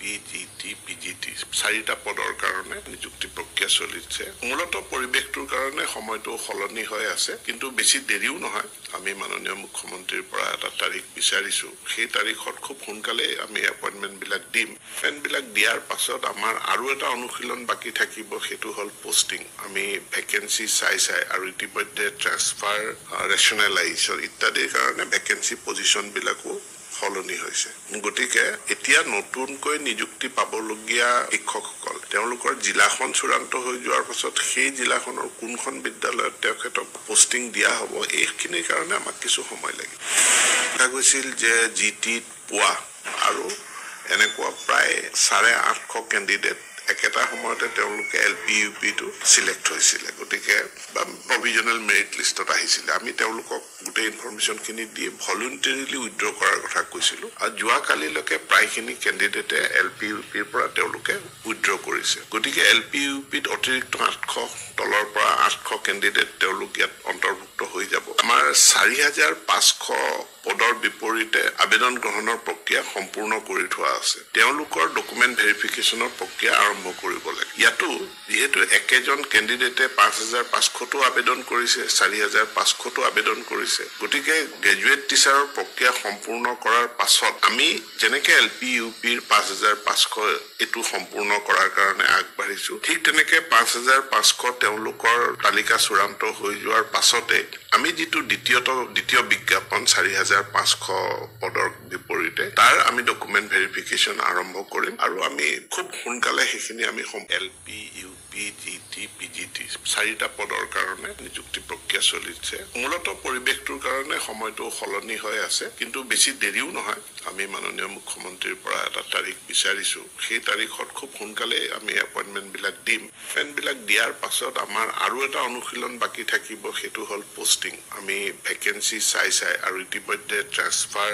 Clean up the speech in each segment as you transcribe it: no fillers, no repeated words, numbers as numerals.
PGT PGT চাৰিটা পদৰ কাৰণে নিযুক্তি প্ৰক্ৰিয়া চলিছে মূলত পৰিৱেশটোৰ কাৰণে সময়টো সলনি হৈ আছে কিন্তু বেছি দেৰিও নহয় আমি মাননীয় মুখ্যমন্ত্ৰীৰ পৰা এটা তাৰিখ বিচাৰিছো সেই তাৰিখত খুব সোনকালে আমি এপইন্টমেন্ট বিলাক দিম এপইন্টমেন্ট দিয়াৰ পাছত আমাৰ আৰু এটা অনুশীলন বাকি থাকিব সেইটো হল পোষ্টিং আমি ভ্যাকেন্সি চাই আৰু ইতিমধ্যে ট্ৰান্সফাৰ ৰেশনালাইজেশন ইত্যাদিৰ কাৰণে ভ্যাকেন্সি পজিশন বিলাকো সলনি হৈছে গতিকে এতিয়া নতুনকৈ নিযুক্তি পাবলগীয়া শিক্ষকসকল তেওঁলোকৰ জিলাখন চূড়ান্ত হৈ যোৱাৰ পাছত সেই জিলাখনৰ কোনখন বিদ্যালয়ত তেওঁলোকক পোষ্টিং দিয়া হ'ব এইখিনিৰ কাৰণে আমাক কিছু সময় লাগিব দেখা গৈছিল যে জিটিত পোৱা আৰু এনেকুৱা প্ৰায় 850 কেণ্ডিডেট একেটা সময়তে তেওঁলোকে এলপি ইউপি টু সিলেক্ট হৈছিল গতিকে প্ৰভিজনাল মেৰিট লিষ্টত আহিছিল আমি তেওঁলোকক গোটেই ইনফৰমেশন খিনি দি ভলুন্টাৰীলি উইথড্ৰ কৰাৰ কথা কৈছিল আৰু যোৱা কালিলৈকে প্ৰায়খিনি কেণ্ডিডেটে এলপি ইউপিৰ পৰা তেওঁলোকে উইথড্ৰ কৰিছে গতিকে এলপি ইউপিত অতিৰিক্ত 800 তলৰ পৰা 800 কেণ্ডিডেট তেওঁলোক ইয়াত অন্তৰ্ভুক্ত হৈ যাব আমাৰ 4500 পদৰ বিপৰীতে আবেদন গ্ৰহণৰ প্ৰক্ৰিয়া সম্পূৰ্ণ কৰি থোৱা আছে তেওঁলোকৰ ডকুমেন্ট ভেৰিফিকেশনৰ প্ৰক্ৰিয়া আৰম্ভ কৰিব লাগে ইয়াতো যেহেতু একেজন কেণ্ডিডেটে 5500 টো আবেদন কৰিছে 4500 টো আবেদন কৰিছে গতিকে গ্ৰেজুৱেট টিচাৰৰ প্ৰক্ৰিয়া সম্পূৰ্ণ কৰাৰ পাছত আমি যেনেকে এলপি ইউপিৰ 5500 এটো সম্পূৰ্ণ কৰাৰ কাৰণে আগবাঢ়িছো ঠিক তেনেকে 5500 তেওঁলোকৰ তালিকা চূড়ান্ত হৈ যোৱাৰ পাছতে আমি যেটো দ্বিতীয় বিজ্ঞাপন 4500 পদৰ বিপৰীতে তাৰ আমি ডকুমেন্ট ভেৰিফিকেশন আৰম্ভ কৰিম আৰু আমি খুব সোনকালে সেইখিনি আমি এলপি ইউপি জিটি পিজিটি চাৰিটা পদৰ কাৰণে নিযুক্তি প্ৰক্ৰিয়া চলিছে মূলত পৰিৱেশটোৰ কাৰণে সময়টো সলনি হৈ আছে কিন্তু বেছি দেৰিও নহয় আমি মাননীয় মুখ্যমন্ত্ৰীৰ পৰা এটা তাৰিখ বিচাৰিছো সেই তাৰিখত খুব সোনকালে আমি এপইন্টমেন্ট বিলাক দিম এপইন্টমেন্ট বিলাক দিয়াৰ পাছত আমাৰ আৰু এটা অনুশীলন বাকি থাকিব সেইটো হল পোষ্টিং আমি ভ্যাকেন্সি চাই আৰু ইতিমধ্যে ট্ৰান্সফাৰ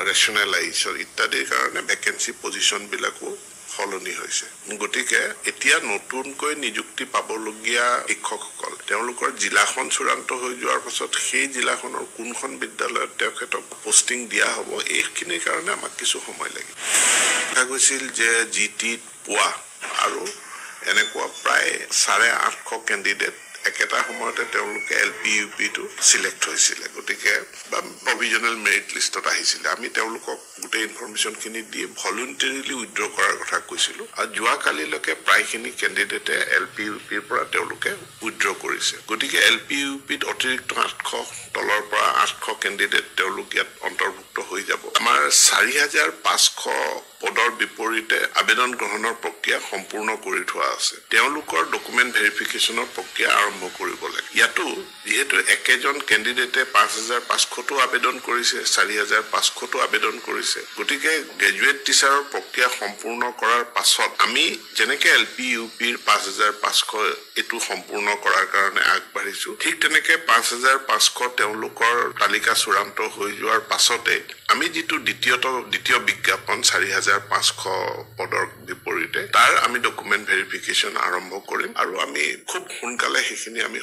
ৰেশনালাইজেশন ইত্যাদিৰ কাৰণে ভ্যাকেন্সি পজিশন বিলাকো সলনি হৈছে গতিকে এতিয়া নতুনকৈ নিযুক্তি পাবলগীয়া শিক্ষকসকল তেওঁলোকৰ জিলাখন চূড়ান্ত হৈ যোৱাৰ পাছত সেই জিলাখনৰ কোনখন বিদ্যালয়ত তেওঁলোকক পোষ্টিং দিয়া হ'ব এইখিনিৰ কাৰণে আমাক কিছু সময় লাগিব দেখা গৈছিল যে জিটিত পোৱা আৰু এনেকুৱা প্ৰায় 850 কেণ্ডিডেট একেটা সময়তে তেওঁলোকে এলপি ইউপি টু সিলেক্ট হৈছিল গতিকে প্ৰভিজনাল মেৰিট লিষ্টত আহিছিল আমি তেওঁলোকক গোটেই ইনফৰমেশন খিনি দি ভলুন্টাৰীলি উইথড্ৰ কৰাৰ কথা কৈছিল আৰু যোৱা কালিলৈকে প্ৰায়খিনি কেণ্ডিডেটে এলপি ইউপিৰ পৰা তেওঁলোকে উইথড্ৰ কৰিছে গতিকে এলপি ইউপিত অতিৰিক্ত 800 তলৰ পৰা 800 কেণ্ডিডেট তেওঁলোক ইয়াত অন্তৰ্ভুক্ত হৈ যাব আমাৰ 4500 পদৰ বিপৰীতে আবেদন গ্ৰহণৰ প্ৰক্ৰিয়া সম্পূৰ্ণ কৰি থোৱা আছে তেওঁলোকৰ ডকুমেন্ট ভেৰিফিকেশনৰ প্ৰক্ৰিয়া আৰম্ভ কৰিব লাগে ইয়াতো যেহেতু একেজন কেণ্ডিডেটে 5500 টো আবেদন কৰিছে 4500 টো আবেদন কৰিছে গতিকে গ্ৰেজুৱেট টিচাৰৰ প্ৰক্ৰিয়া সম্পূৰ্ণ কৰাৰ পাছত আমি যেনেকে এলপি ইউপিৰ 5500 এটো সম্পূৰ্ণ কৰাৰ কাৰণে আগবাঢ়িছো ঠিক তেনেকে 5500 তেওঁলোকৰ তালিকা চূড়ান্ত হৈ যোৱাৰ পাছতে আমি যেটো দ্বিতীয় বিজ্ঞাপন 4500 পদৰ বিপৰীতে তাৰ আমি ডকুমেন্ট ভেৰিফিকেশন আৰম্ভ কৰিম আৰু আমি খুব সোনকালে সেইখিনি আমি